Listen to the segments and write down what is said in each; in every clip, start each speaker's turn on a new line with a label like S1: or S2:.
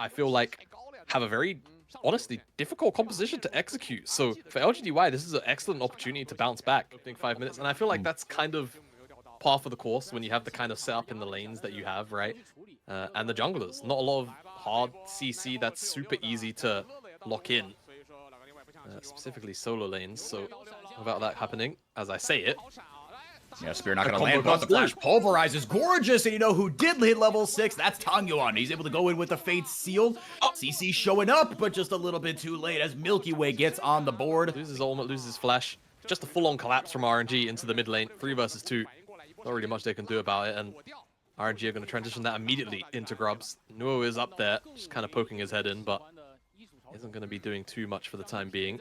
S1: I feel like, have a very, honestly, difficult composition to execute. So for LGDY, this is an excellent opportunity to bounce back opening 5 minutes. And I feel like that's kind of par for the course when you have the kind of setup in the lanes that you have, right? And the junglers. Not a lot of hard CC that's super easy to lock in. Specifically solo lanes. So without that happening, as I say it,
S2: yeah, Spear not going to land, but the flash pulverizes gorgeous, and you know who did hit level 6? That's Tangyuan. He's able to go in with the Fate Sealed. CC showing up, but just a little bit too late as Milky Way gets on the board.
S1: Loses ultimate, loses flash. Just a full-on collapse from RNG into the mid lane. 3 versus 2. Not really much they can do about it, and RNG are going to transition that immediately into grubs. Nuo is up there, just kind of poking his head in, but isn't going to be doing too much for the time being.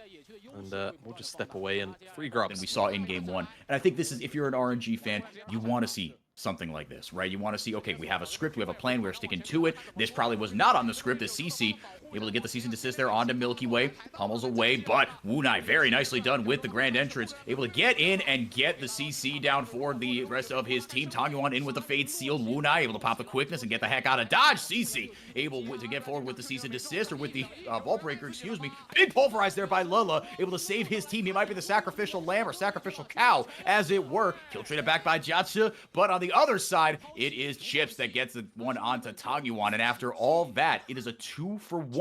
S1: And we'll just step away and free grubs.
S2: And we saw in game 1. And I think this is, if you're an RNG fan, you want to see something like this, right? You want to see, okay, we have a script, we have a plan, we're sticking to it. This probably was not on the script as CC able to get the cease and desist there onto Milky Way, pummels away, but Wunai very nicely done with the grand entrance, able to get in and get the CC down for the rest of his team. Tangyuan in with the Fate Sealed, Wunai able to pop the quickness and get the heck out of dodge. CC able to get forward with the cease and desist, or with the Vault Breaker, excuse me. Big pulverize there by Lula, able to save his team. He might be the sacrificial lamb or sacrificial cow, as it were. Kill traded back by Jatsu, but on the other side, it is Chips that gets the one onto Tangyuan, and after all that, it is a 2-for-1.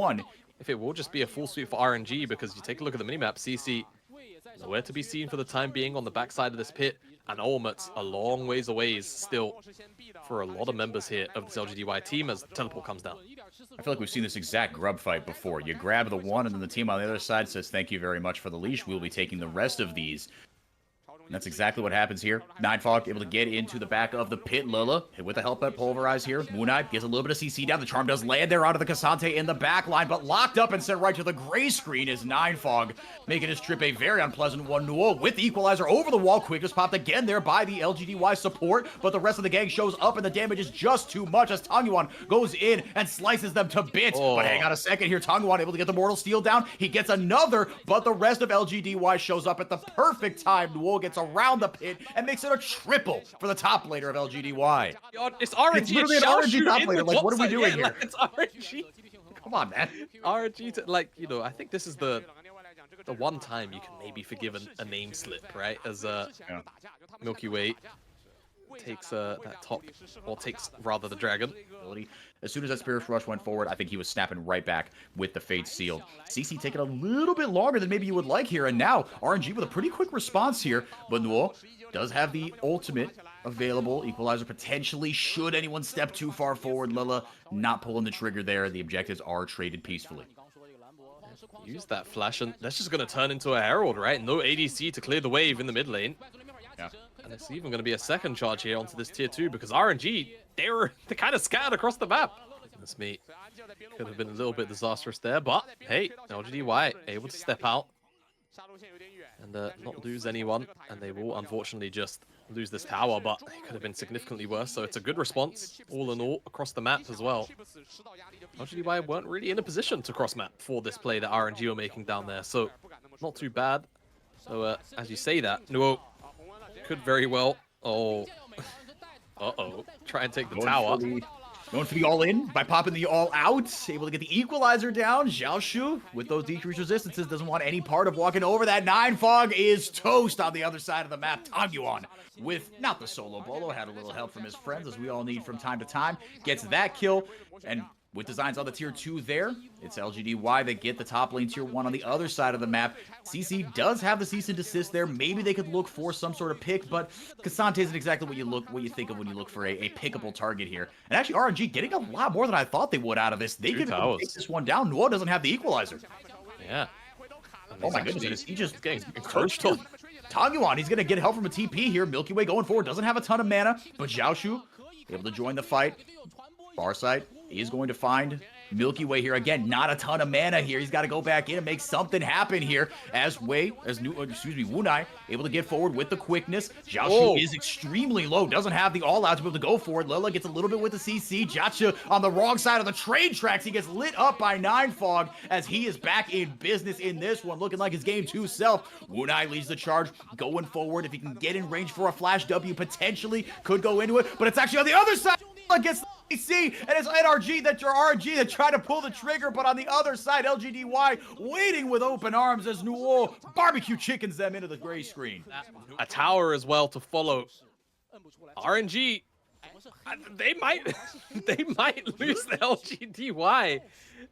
S1: If it will just be a full sweep for RNG, because you take a look at the minimap, CC nowhere to be seen for the time being on the backside of this pit, and Olmet's a long ways away still for a lot of members here of this LGDY team as teleport comes down.
S2: I feel like we've seen this exact grub fight before. You grab the one, and then the team on the other side says, thank you very much for the leash. We'll be taking the rest of these. And that's exactly what happens here. Nightfog able to get into the back of the pit. Lula hit with the help at Pulverize here. Mooneye gets a little bit of CC down. The charm does land there onto the Cassante in the back line, but locked up and sent right to the gray screen is Nightfog, making his trip a very unpleasant one. Nuo with the equalizer over the wall. Quickness popped again there by the LGDY support, but the rest of the gang shows up and the damage is just too much as Tangyuan goes in and slices them to bits. But hang on a second here. Tangyuan able to get the Mortal Steel down. He gets another, but the rest of LGDY shows up at the perfect time. Nuo gets around the pit and makes it a triple for the top laner of LGDY.
S1: It's RNG.
S2: It's literally an RNG top laner. Like, what are we doing here?
S1: Like, it's RNG.
S2: Come on, man.
S1: RNG, like, you know, I think this is the one time you can maybe forgive a name slip, right? As Milky Way takes that top, or takes rather the dragon.
S2: As soon as that Spirit Rush went forward, I think he was snapping right back with the Fate Sealed. CC taking a little bit longer than maybe you would like here, and now RNG with a pretty quick response here, but Nuo does have the ultimate available. Equalizer potentially, should anyone step too far forward. Lila not pulling the trigger there. The objectives are traded peacefully.
S1: Use that flash, and that's just going to turn into a Herald, right? No ADC to clear the wave in the mid lane.
S2: Yeah.
S1: And it's even going to be a second charge here onto this tier 2, because RNG, they're kind of scattered across the map. Goodness me. Could have been a little bit disastrous there, but hey, LGDY able to step out and not lose anyone, and they will unfortunately just lose this tower, but it could have been significantly worse, so it's a good response all in all across the map as well. LGDY weren't really in a position to cross map for this play that RNG were making down there, so not too bad. So as you say that, Nuo could very well, try and take the tower.
S2: Going for the all-in by popping the all-out. Able to get the equalizer down. Xiaoshu, with those decreased resistances, doesn't want any part of walking over that. Nightfog is toast on the other side of the map. Tangyuan, with not the solo bolo, had a little help from his friends, as we all need from time to time. Gets that kill, and with designs on the tier 2 there, it's LGDY that get the top lane tier 1 on the other side of the map. CC does have the cease and desist there. Maybe they could look for some sort of pick, but Cassante isn't exactly what you think of when you look for a pickable target here. And actually, RNG getting a lot more than I thought they would out of this. They could take this one down. Nuo doesn't have the equalizer.
S1: Yeah.
S2: Oh my goodness, he just
S1: getting encroached on.
S2: Tangyuan, he's going to get help from a TP here. Milky Way going forward, doesn't have a ton of mana, but Xiaoshu able to join the fight. Farsight is going to find Milky Way here again. Not a ton of mana here. He's got to go back in and make something happen here. Wunai able to get forward with the quickness. Xiaoshu is extremely low. Doesn't have the all-out to be able to go for it. Lila gets a little bit with the CC. Jatsu on the wrong side of the train tracks. He gets lit up by Nightfog as he is back in business in this one, looking like his game 2 self. Wunai leads the charge, going forward. If he can get in range for a flash W, potentially could go into it, but it's actually on the other side. Gets See, and it's NRG that your RNG that tried to pull the trigger, but on the other side, LGDY waiting with open arms as Nuo barbecue chickens them into the gray screen.
S1: A tower as well to follow. RNG, they might lose the LGDY.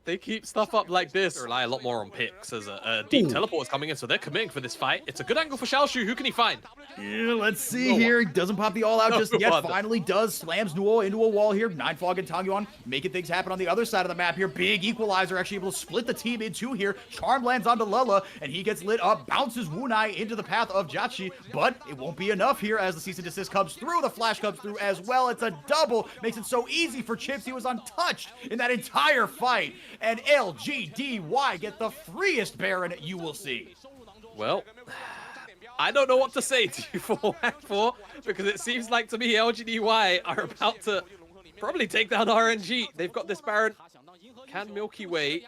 S1: They keep stuff up like this. Rely a lot more on picks as a deep teleport is coming in, so they're committing for this fight. It's a good angle for Xiaoshu. Who can he find?
S2: Yeah, let's see here. He doesn't pop the all-out just yet. Finally does. Slams Nuo into a wall here. Ninefog and Tangyuan making things happen on the other side of the map here. Big equalizer actually able to split the team in two here. Charm lands onto Lela, and he gets lit up. Bounces Wunai into the path of Jachi, but it won't be enough here as the cease and desist comes through. The flash comes through as well. It's a double. Makes it so easy for Chips. He was untouched in that entire fight. And LGDY get the freest Baron you will see.
S1: Well, I don't know what to say to you for Act 4, because it seems like to me LGDY are about to probably take down RNG. They've got this Baron. Can Milky Way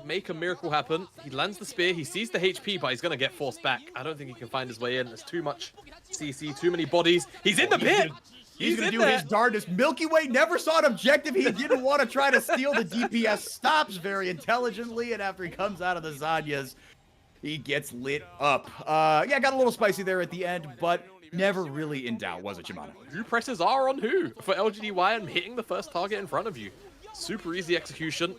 S1: make a miracle happen? He lands the spear, he sees the HP, but he's going to get forced back. I don't think he can find his way in. There's too much CC, too many bodies. He's in the pit!
S2: He's going to do his darndest. Milky Way never saw an objective. He didn't want to try to steal the DPS. Stops very intelligently, and after he comes out of the Zanyas, he gets lit up. Yeah, got a little spicy there at the end, but never really in doubt, was it, Shimano?
S1: Who presses R on who for LGDY and hitting the first target in front of you? Super easy execution.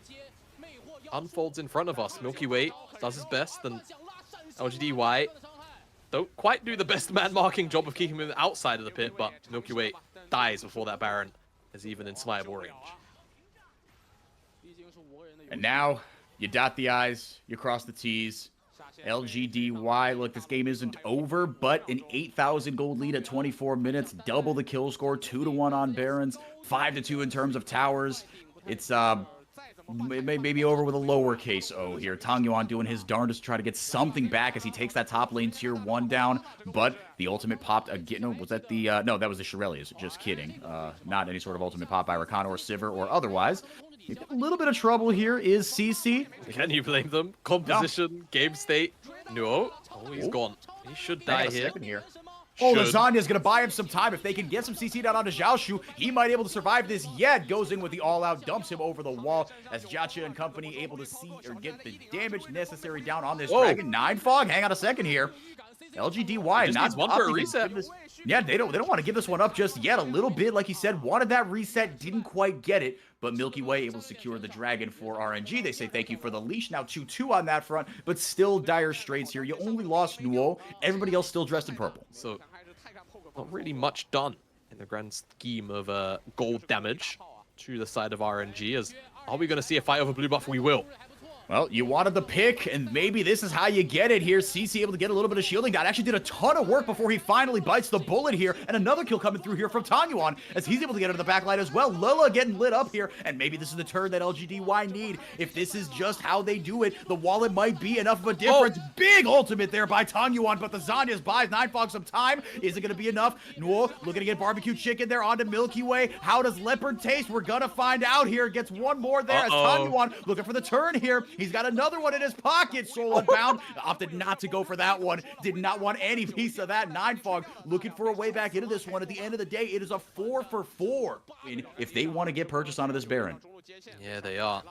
S1: Unfolds in front of us. Milky Way does his best, and LGDY don't quite do the best man-marking job of keeping him outside of the pit, but Milky Way dies before that Baron is even in smiteable range.
S2: And now, you dot the I's, you cross the T's. LGDY, look, this game isn't over, but an 8,000 gold lead at 24 minutes, double the kill score, 2-1 on Barons, 5-2 in terms of towers. It's maybe over with a lowercase O here. Tangyuan doing his darndest to try to get something back as he takes that top lane tier 1 down, but the ultimate popped again. No, was that the, no, that was the Shirelias, just kidding. Not any sort of ultimate pop by Rakan or Sivir or otherwise. A little bit of trouble here is CC.
S1: Can you blame them? Composition, game state. No. Oh, he's gone. He should die here.
S2: Oh, Lasagna's going to buy him some time. If they can get some CC down onto Xiaoshu, he might be able to survive this yet. Goes in with the all-out, dumps him over the wall as Jacha and company able to see or get the damage necessary down on this dragon. Ninefog, hang on a second here. LGDY not
S1: one for a reset.
S2: Yeah, they don't want to give this one up just yet. A little bit, like he said, wanted that reset, didn't quite get it. But Milky Way able to secure the dragon for RNG. They say thank you for the leash. Now 2-2 on that front, but still dire straits here. You only lost Nuo. Everybody else still dressed in purple.
S1: So not really much done in the grand scheme of gold damage to the side of RNG. As are we going to see a fight over blue buff? We will.
S2: Well, you wanted the pick, and maybe this is how you get it here. CC able to get a little bit of shielding. That actually did a ton of work before he finally bites the bullet here. And another kill coming through here from Tangyuan as he's able to get into the backline as well. Lila getting lit up here, and maybe this is the turn that LGDY need. If this is just how they do it, the wallet might be enough of a difference. Big ultimate there by Tangyuan, but the Zanyas buys Ninefog some time. Is it going to be enough? Nuo looking to get barbecue chicken there onto Milky Way. How does Leopard taste? We're going to find out here. Gets one more there as Tangyuan looking for the turn here. He's got another one in his pocket. Soul Unbound opted not to go for that one. Did not want any piece of that. Ninefog looking for a way back into this one. At the end of the day, it is a 4 for 4. If they want to get purchase onto this Baron.
S1: Yeah, they are.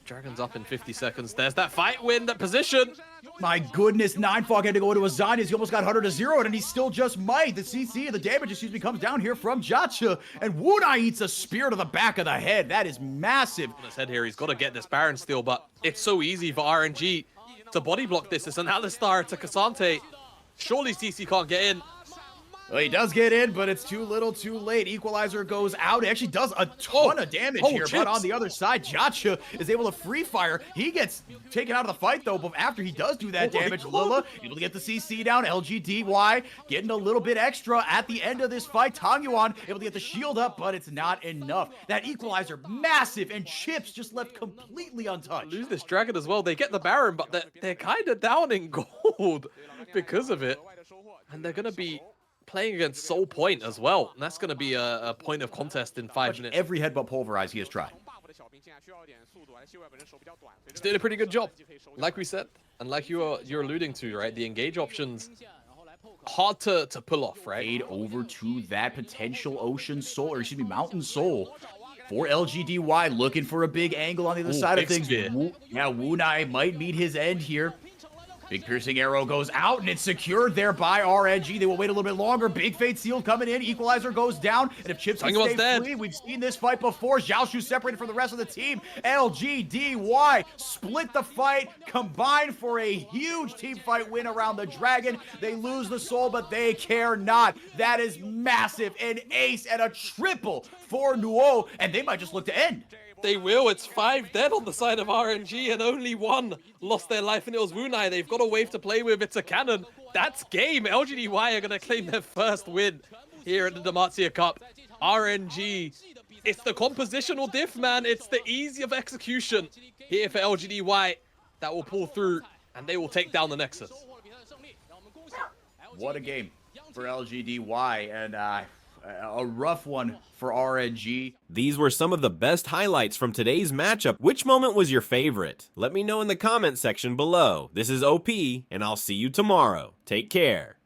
S1: Dragon's up in 50 seconds. There's that fight win, that position.
S2: My goodness, Ninefog had to go into a Zanyas. He almost got 100 to 0, and he still just might. The CC, the damage, excuse me, comes down here from Jacha, and Wunai eats a spear to the back of the head. That is massive.
S1: On his head here, he's got to get this Baron steal, but it's so easy for RNG to body block this. It's an Alistar to Cassante. Surely CC can't get in.
S2: Well, he does get in, but it's too little too late. Equalizer goes out. It actually does a ton of damage here, but on the other side, Jacha is able to free fire. He gets taken out of the fight, though, but after he does do that damage, Lila able to get the CC down. LGDY getting a little bit extra at the end of this fight. Tangyuan able to get the shield up, but it's not enough. That Equalizer, massive, and Chips just left completely untouched.
S1: Lose this dragon as well. They get the Baron, but they're kind of down in gold because of it. And they're going to be playing against Soul Point as well, and that's going to be a point of contest in 5 minutes.
S2: Every headbutt pulverize he has tried.
S1: He's doing a pretty good job, like we said, and like you're alluding to, right? The engage options, hard to pull off, right?
S2: Fade over to that potential Ocean Soul, or excuse me, Mountain Soul. for LGDY, looking for a big angle on the other side of
S1: big
S2: things.
S1: spear.
S2: Wunai might meet his end here. Big piercing arrow goes out, and it's secured there by RNG. They will wait a little bit longer. Big fate seal coming in. Equalizer goes down. And if Chips can stay free, we've seen this fight before. Xiaoshu separated from the rest of the team. LGDY split the fight, combined for a huge team fight win around the Dragon. They lose the soul, but they care not. That is massive. An ace and a triple for Nuo, and they might just look to end.
S1: They will. It's 5 dead on the side of RNG, and only 1 lost their life, and it was Wunai. They've got a wave to play with. It's a cannon. That's game. LGDY are going to claim their first win here at the Demacia Cup. RNG, it's the compositional diff, man. It's the ease of execution here for LGDY that will pull through, and they will take down the Nexus.
S2: What a game for LGDY, and a rough one for RNG.
S3: These were some of the best highlights from today's matchup. Which moment was your favorite? Let me know in the comment section below. This is OP, and I'll see you tomorrow. Take care.